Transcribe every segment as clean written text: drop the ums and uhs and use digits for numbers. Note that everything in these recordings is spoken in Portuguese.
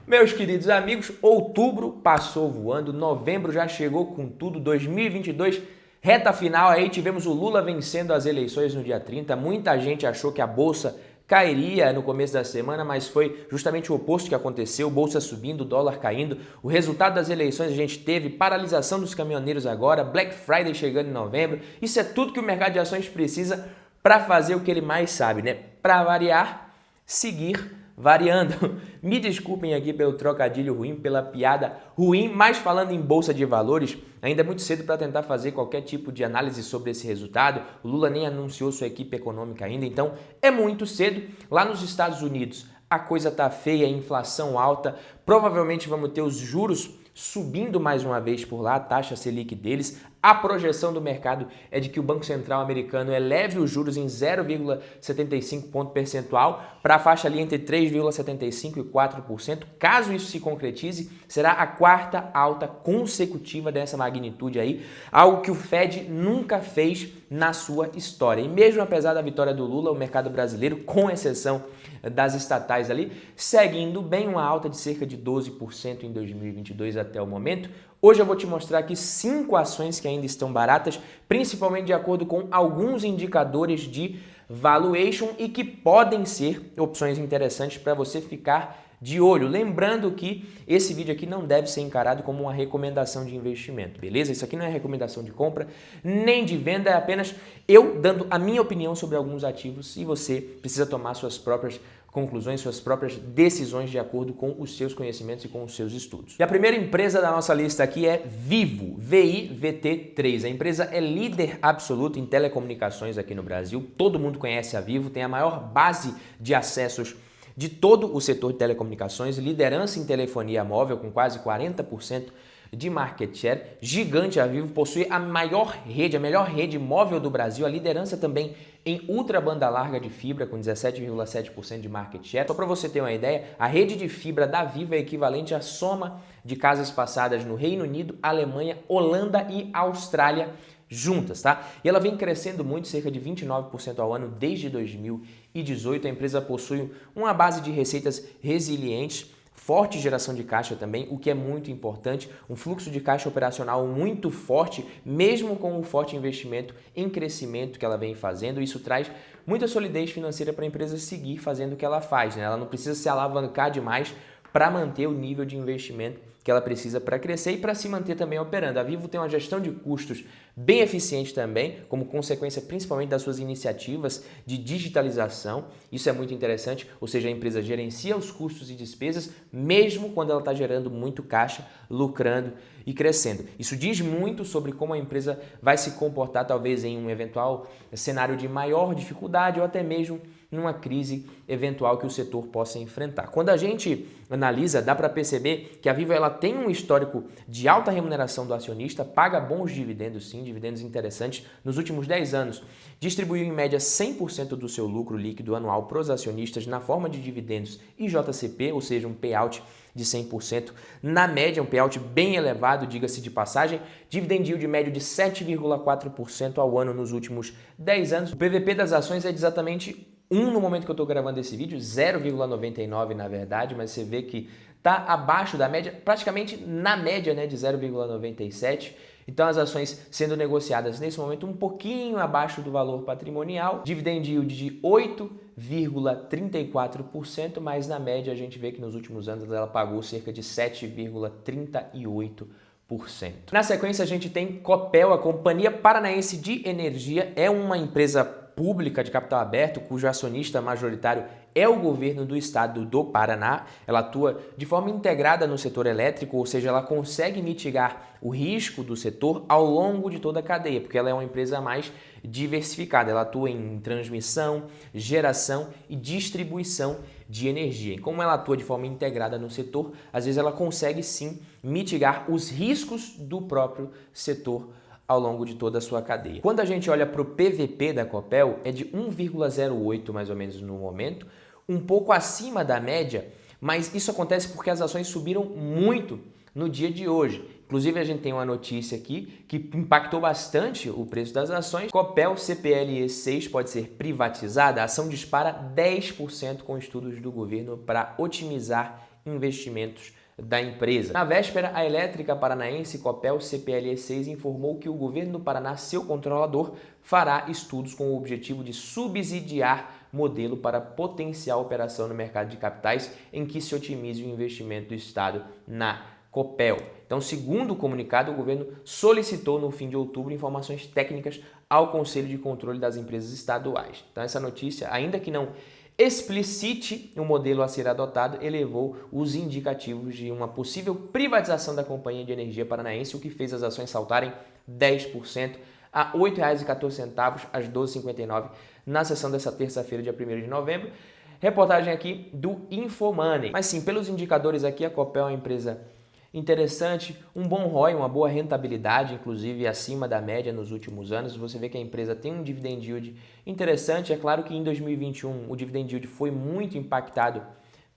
Meus queridos amigos, outubro passou voando, novembro já chegou com tudo, 2022, reta final aí, tivemos o Lula vencendo as eleições no dia 30, muita gente achou que a Bolsa cairia no começo da semana, mas foi justamente o oposto que aconteceu, Bolsa subindo, dólar caindo, o resultado das eleições a gente teve, paralisação dos caminhoneiros agora, Black Friday chegando em novembro, isso é tudo que o mercado de ações precisa para fazer o que ele mais sabe, né? Para variar, seguir variando. Me desculpem aqui pelo trocadilho ruim, pela piada ruim, mas falando em bolsa de valores, ainda é muito cedo para tentar fazer qualquer tipo de análise sobre esse resultado. O Lula nem anunciou sua equipe econômica ainda, então é muito cedo. Lá nos Estados Unidos, a coisa tá feia, a inflação alta, provavelmente vamos ter os juros subindo mais uma vez por lá, a taxa Selic deles. A projeção do mercado é de que o Banco Central americano eleve os juros em 0,75 ponto percentual para a faixa ali entre 3,75% e 4%. Caso isso se concretize, será a quarta alta consecutiva dessa magnitude aí, algo que o Fed nunca fez na sua história. E mesmo apesar da vitória do Lula, o mercado brasileiro, com exceção das estatais ali, segue indo bem, uma alta de cerca de 12% em 2022 até o momento. Hoje eu vou te mostrar aqui 5 ações que ainda estão baratas, principalmente de acordo com alguns indicadores de valuation e que podem ser opções interessantes para você ficar de olho. Lembrando que esse vídeo aqui não deve ser encarado como uma recomendação de investimento, beleza? Isso aqui não é recomendação de compra nem de venda, é apenas eu dando a minha opinião sobre alguns ativos e você precisa tomar suas próprias conclusões, suas próprias decisões de acordo com os seus conhecimentos e com os seus estudos. E a primeira empresa da nossa lista aqui é Vivo, VIVT3. A empresa é líder absoluto em telecomunicações aqui no Brasil. Todo mundo conhece a Vivo, tem a maior base de acessos de todo o setor de telecomunicações, liderança em telefonia móvel com quase 40% de market share, gigante. A Vivo possui a maior rede, a melhor rede móvel do Brasil, a liderança também em ultra banda larga de fibra com 17,7% de market share. Só para você ter uma ideia, a rede de fibra da Vivo é equivalente à soma de casas passadas no Reino Unido, Alemanha, Holanda e Austrália juntas, tá? E ela vem crescendo muito, cerca de 29% ao ano desde 2018. A empresa possui uma base de receitas resilientes, forte geração de caixa também, o que é muito importante, um fluxo de caixa operacional muito forte, mesmo com o forte investimento em crescimento que ela vem fazendo. Isso traz muita solidez financeira para a empresa seguir fazendo o que ela faz, né? Ela não precisa se alavancar demais para manter o nível de investimento que ela precisa para crescer e para se manter também operando. A Vivo tem uma gestão de custos bem eficiente também, como consequência principalmente das suas iniciativas de digitalização. Isso é muito interessante, ou seja, a empresa gerencia os custos e despesas mesmo quando ela está gerando muito caixa, lucrando e crescendo. Isso diz muito sobre como a empresa vai se comportar talvez em um eventual cenário de maior dificuldade ou até mesmo numa crise eventual que o setor possa enfrentar. Quando a gente analisa, dá para perceber que a Vivo ela tem um histórico de alta remuneração do acionista, paga bons dividendos sim, dividendos interessantes. Nos últimos 10 anos, distribuiu em média 100% do seu lucro líquido anual para os acionistas na forma de dividendos e JCP, ou seja, um payout de 100%. Na média, um payout bem elevado, diga-se de passagem, dividend yield médio de 7,4% ao ano nos últimos 10 anos. O PVP das ações é de exatamente 1 no momento que eu estou gravando esse vídeo, 0,99 na verdade, mas você vê que está abaixo da média, praticamente na média, né, de 0,97. Então as ações sendo negociadas nesse momento um pouquinho abaixo do valor patrimonial, dividend yield de 8,34%, mas na média a gente vê que nos últimos anos ela pagou cerca de 7,38%. Na sequência a gente tem Copel, a Companhia Paranaense de Energia, é uma empresa pública de capital aberto, cujo acionista majoritário é o governo do estado do Paraná. Ela atua de forma integrada no setor elétrico, ou seja, ela consegue mitigar o risco do setor ao longo de toda a cadeia, porque ela é uma empresa mais diversificada. Ela atua em transmissão, geração e distribuição de energia. E como ela atua de forma integrada no setor, às vezes ela consegue sim mitigar os riscos do próprio setor ao longo de toda a sua cadeia. Quando a gente olha para o PVP da Copel, é de 1,08 mais ou menos no momento, um pouco acima da média, mas isso acontece porque as ações subiram muito no dia de hoje. Inclusive a gente tem uma notícia aqui que impactou bastante o preço das ações. Copel CPLE 6 pode ser privatizada, a ação dispara 10% com estudos do governo para otimizar investimentos da empresa. Na véspera, a elétrica paranaense Copel CPLE6 informou que o governo do Paraná, seu controlador, fará estudos com o objetivo de subsidiar modelo para potencial operação no mercado de capitais em que se otimize o investimento do Estado na Copel. Então, segundo o comunicado, o governo solicitou no fim de outubro informações técnicas ao Conselho de Controle das Empresas Estaduais. Então, essa notícia, ainda que não explicite o modelo a ser adotado, elevou os indicativos de uma possível privatização da Companhia de Energia Paranaense, o que fez as ações saltarem 10% a R$ 8,14 às 12h59 na sessão dessa terça-feira, dia 1º de novembro. Reportagem aqui do Infomoney. Mas sim, pelos indicadores aqui, a Copel é uma empresa interessante, um bom ROI, uma boa rentabilidade, inclusive acima da média nos últimos anos. Você vê que a empresa tem um dividend yield interessante. É claro que em 2021 o dividend yield foi muito impactado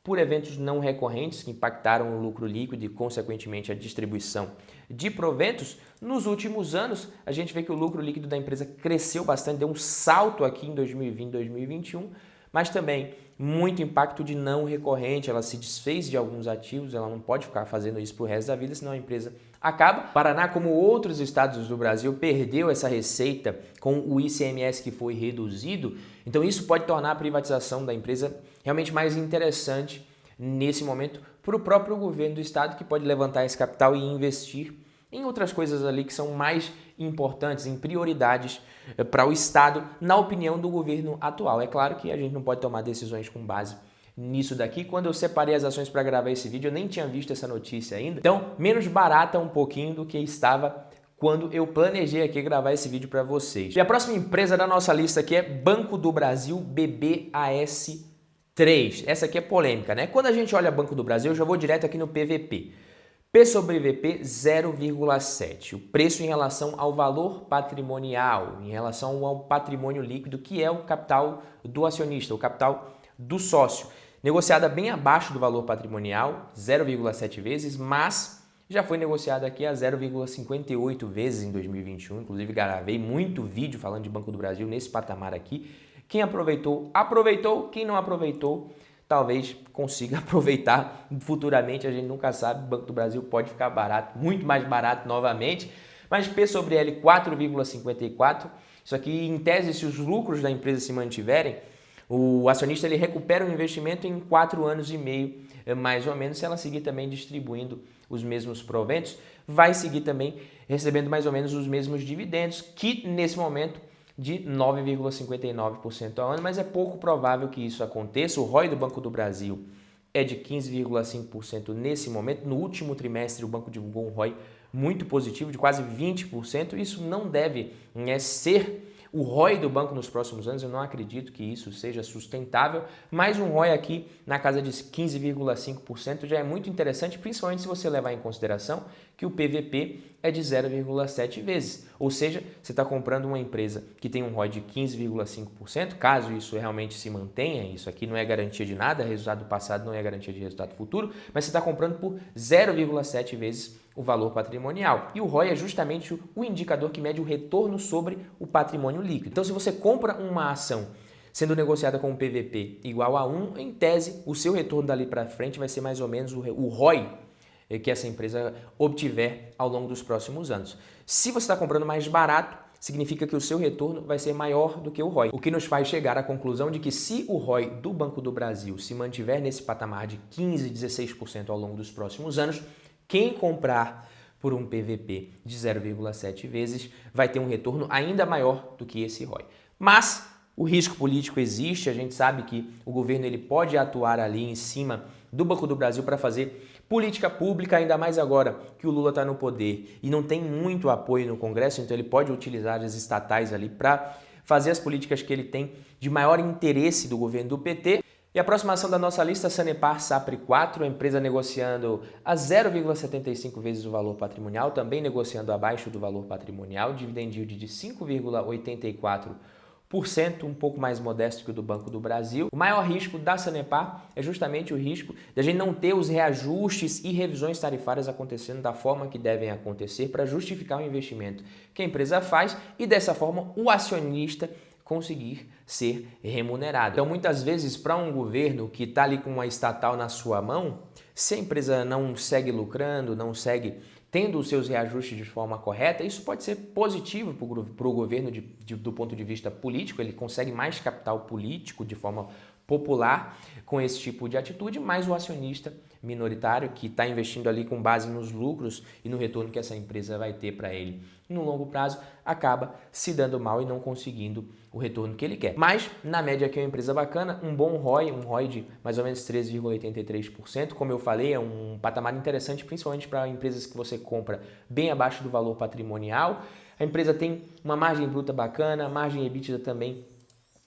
por eventos não recorrentes que impactaram o lucro líquido e, consequentemente, a distribuição de proventos. Nos últimos anos, a gente vê que o lucro líquido da empresa cresceu bastante, deu um salto aqui em 2020 e 2021, mas também muito impacto de não recorrente. Ela se desfez de alguns ativos, ela não pode ficar fazendo isso para o resto da vida, senão a empresa acaba. Paraná, como outros estados do Brasil, perdeu essa receita com o ICMS que foi reduzido, então isso pode tornar a privatização da empresa realmente mais interessante nesse momento para o próprio governo do estado, que pode levantar esse capital e investir em outras coisas ali que são mais importantes, em prioridades para o estado, na opinião do governo atual. É claro que a gente não pode tomar decisões com base nisso daqui. Quando eu separei as ações para gravar esse vídeo, eu nem tinha visto essa notícia ainda. Então, menos barata um pouquinho do que estava quando eu planejei aqui gravar esse vídeo para vocês. E a próxima empresa da nossa lista aqui é Banco do Brasil, BBAS3. Essa aqui é polêmica, né? Quando a gente olha Banco do Brasil, eu já vou direto aqui no PVP. P sobre VP 0,7. O preço em relação ao valor patrimonial, em relação ao patrimônio líquido, que é o capital do acionista, o capital do sócio. Negociada bem abaixo do valor patrimonial, 0,7 vezes, mas já foi negociada aqui a 0,58 vezes em 2021. Inclusive, gravei muito vídeo falando de Banco do Brasil nesse patamar aqui. Quem aproveitou, aproveitou. Quem não aproveitou, talvez consiga aproveitar futuramente, a gente nunca sabe. O Banco do Brasil pode ficar barato, muito mais barato novamente, mas P sobre L 4,54. Isso aqui, em tese, se os lucros da empresa se mantiverem, o acionista ele recupera o investimento em 4 anos e meio, mais ou menos. Se ela seguir também distribuindo os mesmos proventos, vai seguir também recebendo mais ou menos os mesmos dividendos, que nesse momento de 9,59% ao ano, mas é pouco provável que isso aconteça. O ROI do Banco do Brasil é de 15,5% nesse momento. No último trimestre, o banco divulgou um ROI muito positivo, de quase 20%. Isso não deve ser o ROI do banco nos próximos anos. Eu não acredito que isso seja sustentável, mas um ROI aqui na casa de 15,5% já é muito interessante, principalmente se você levar em consideração que o PVP é de 0,7 vezes. Ou seja, você está comprando uma empresa que tem um ROI de 15,5%, caso isso realmente se mantenha. Isso aqui não é garantia de nada, resultado passado não é garantia de resultado futuro, mas você está comprando por 0,7 vezes o valor patrimonial. E o ROI é justamente o indicador que mede o retorno sobre o patrimônio líquido. Então, se você compra uma ação sendo negociada com um PVP igual a 1, em tese, o seu retorno dali para frente vai ser mais ou menos o ROI que essa empresa obtiver ao longo dos próximos anos. Se você está comprando mais barato, significa que o seu retorno vai ser maior do que o ROI, o que nos faz chegar à conclusão de que se o ROI do Banco do Brasil se mantiver nesse patamar de 15%, 16% ao longo dos próximos anos, quem comprar por um PVP de 0,7 vezes vai ter um retorno ainda maior do que esse ROI. Mas o risco político existe, a gente sabe que o governo ele pode atuar ali em cima do Banco do Brasil para fazer política pública, ainda mais agora que o Lula está no poder e não tem muito apoio no Congresso, então ele pode utilizar as estatais ali para fazer as políticas que ele tem de maior interesse do governo do PT. E a próxima ação da nossa lista, Sanepar Sapri 4, a empresa negociando a 0,75 vezes o valor patrimonial, também negociando abaixo do valor patrimonial, dividend yield de 5,84%, um pouco mais modesto que o do Banco do Brasil. O maior risco da Sanepar é justamente o risco de a gente não ter os reajustes e revisões tarifárias acontecendo da forma que devem acontecer para justificar o investimento que a empresa faz e, dessa forma, o acionista conseguir ser remunerado. Então, muitas vezes, para um governo que está ali com uma estatal na sua mão, Se a empresa não segue lucrando, não segue tendo os seus reajustes de forma correta, isso pode ser positivo para o governo do ponto de vista político, ele consegue mais capital político de forma popular com esse tipo de atitude, mas o acionista minoritário que está investindo ali com base nos lucros e no retorno que essa empresa vai ter para ele no longo prazo, acaba se dando mal e não conseguindo o retorno que ele quer. Mas, na média aqui é uma empresa bacana, um bom ROI, um ROI de mais ou menos 13,83%, como eu falei, é um patamar interessante, principalmente para empresas que você compra bem abaixo do valor patrimonial. A empresa tem uma margem bruta bacana, margem EBITDA também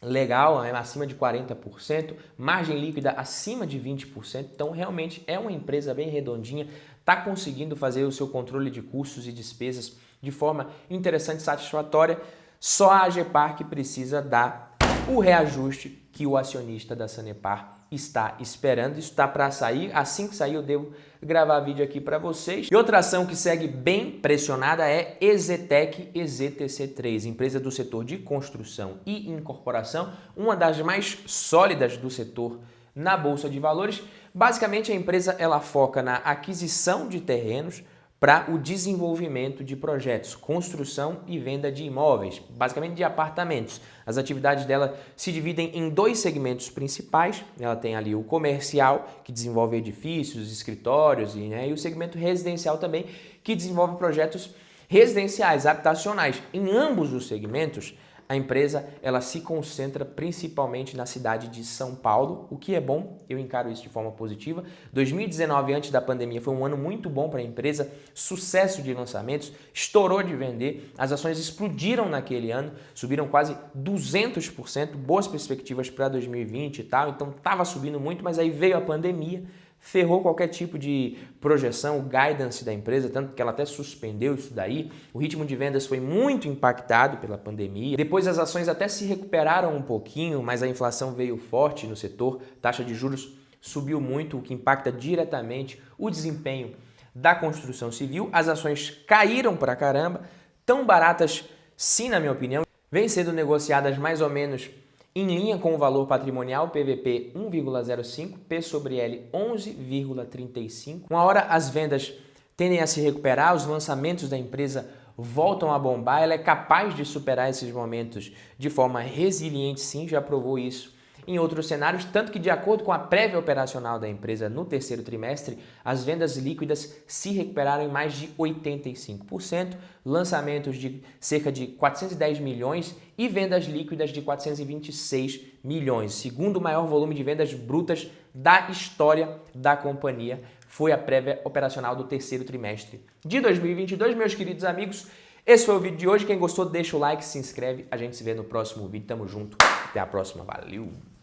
legal, acima de 40%, margem líquida acima de 20%, então realmente é uma empresa bem redondinha, está conseguindo fazer o seu controle de custos e despesas de forma interessante e satisfatória, só a AGEPAR que precisa dar o reajuste que o acionista da Sanepar está esperando. Isso está para sair, assim que sair eu devo gravar vídeo aqui para vocês. E outra ação que segue bem pressionada é EZTEC EZTC3, empresa do setor de construção e incorporação, uma das mais sólidas do setor na Bolsa de Valores. Basicamente a empresa ela foca na aquisição de terrenos para o desenvolvimento de projetos, construção e venda de imóveis, basicamente de apartamentos. As atividades dela se dividem em dois segmentos principais. Ela tem ali o comercial, que desenvolve edifícios, escritórios, e o segmento residencial também, que desenvolve projetos residenciais, habitacionais. Em ambos os segmentos, a empresa ela se concentra principalmente na cidade de São Paulo, o que é bom, eu encaro isso de forma positiva. 2019, antes da pandemia, foi um ano muito bom para a empresa, sucesso de lançamentos, estourou de vender, as ações explodiram naquele ano, subiram quase 200%, boas perspectivas para 2020 e tal, então estava subindo muito, mas aí veio a pandemia, ferrou qualquer tipo de projeção, o guidance da empresa, tanto que ela até suspendeu isso daí. O ritmo de vendas foi muito impactado pela pandemia. Depois as ações até se recuperaram um pouquinho, mas a inflação veio forte no setor, taxa de juros subiu muito, o que impacta diretamente o desempenho da construção civil. As ações caíram pra caramba, tão baratas sim, na minha opinião, vêm sendo negociadas mais ou menos em linha com o valor patrimonial, PVP 1,05, P sobre L 11,35. Uma hora as vendas tendem a se recuperar, os lançamentos da empresa voltam a bombar, ela é capaz de superar esses momentos de forma resiliente sim, já provou isso em outros cenários, tanto que de acordo com a prévia operacional da empresa no terceiro trimestre, as vendas líquidas se recuperaram em mais de 85%, lançamentos de cerca de 410 milhões e vendas líquidas de 426 milhões, segundo maior volume de vendas brutas da história da companhia, foi a prévia operacional do terceiro trimestre de 2022, meus queridos amigos. Esse foi o vídeo de hoje, quem gostou deixa o like, se inscreve, a gente se vê no próximo vídeo, tamo junto, até a próxima, valeu!